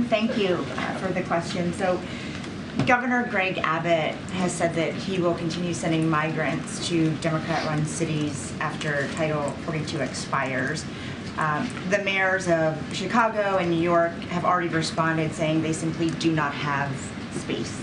Thank you for the question. So Governor Greg Abbott has said that he will continue sending migrants to Democrat-run cities after Title 42 expires. The mayors of Chicago and New York have already responded saying they simply do not have space.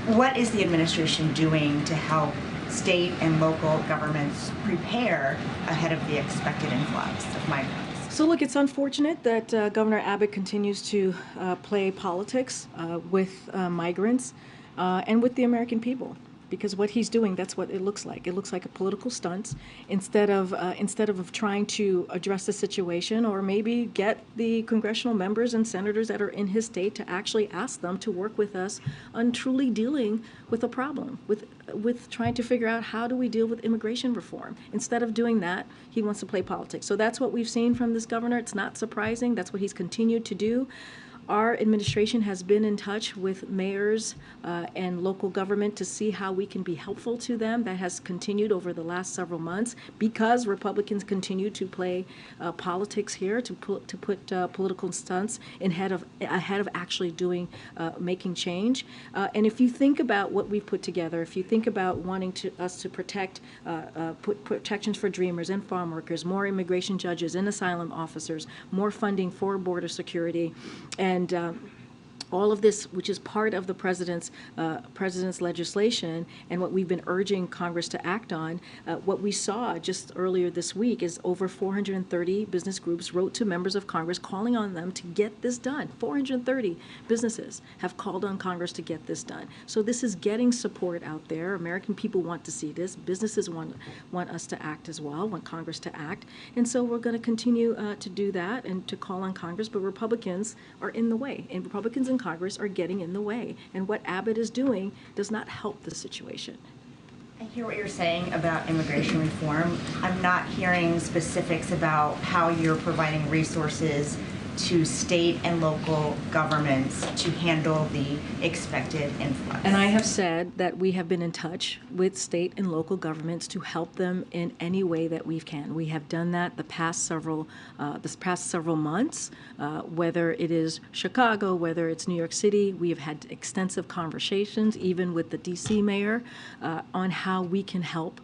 What is the administration doing to help state and local governments prepare ahead of the expected influx of migrants? So look, it's unfortunate that Governor Abbott continues to play politics with migrants and with the American people. Because what he's doing, that's what it looks like. It looks like a political stunt instead of trying to address the situation or maybe get the congressional members and senators that are in his state to actually ask them to work with us on truly dealing with a problem, with trying to figure out how do we deal with immigration reform. Instead of doing that, he wants to play politics. So that's what we've seen from this governor. It's not surprising. That's what he's continued to do. Our administration has been in touch with mayors and local government to see how we can be helpful to them. That has continued over the last several months because Republicans continue to play politics here to put political stunts ahead of actually making change. And if you think about what we've put together, if you think about wanting us to put protections for dreamers and farm workers, more immigration judges and asylum officers, more funding for border security, and all of this, which is part of the president's legislation and what we've been urging Congress to act on, what we saw just earlier this week is over 430 business groups wrote to members of Congress calling on them to get this done. 430 businesses have called on Congress to get this done. So this is getting support out there. American people want to see this. Businesses want us to act as well, want Congress to act. And so we're going to continue to do that and to call on Congress, but Republicans are in the way. And Republicans in Congress are getting in the way. And what Abbott is doing does not help the situation. I hear what you're saying about immigration reform. I'm not hearing specifics about how you're providing resources to state and local governments to handle the expected influx. And I have said that we have been in touch with state and local governments to help them in any way that we can. We have done that this past several months, whether it is Chicago, whether it's New York City. We have had extensive conversations, even with the D.C. mayor, on how we can help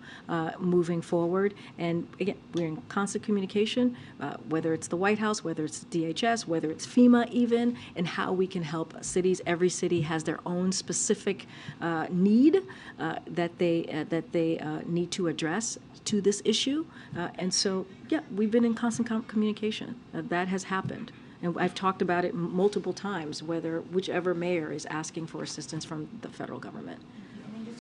moving forward. And again, we're in constant communication, whether it's the White House, whether it's DHS, whether it's FEMA even, and how we can help cities. Every city has their own specific need that they need to address to this issue. And so, yeah, we've been in constant communication. That has happened. And I've talked about it multiple times, whichever mayor is asking for assistance from the federal government.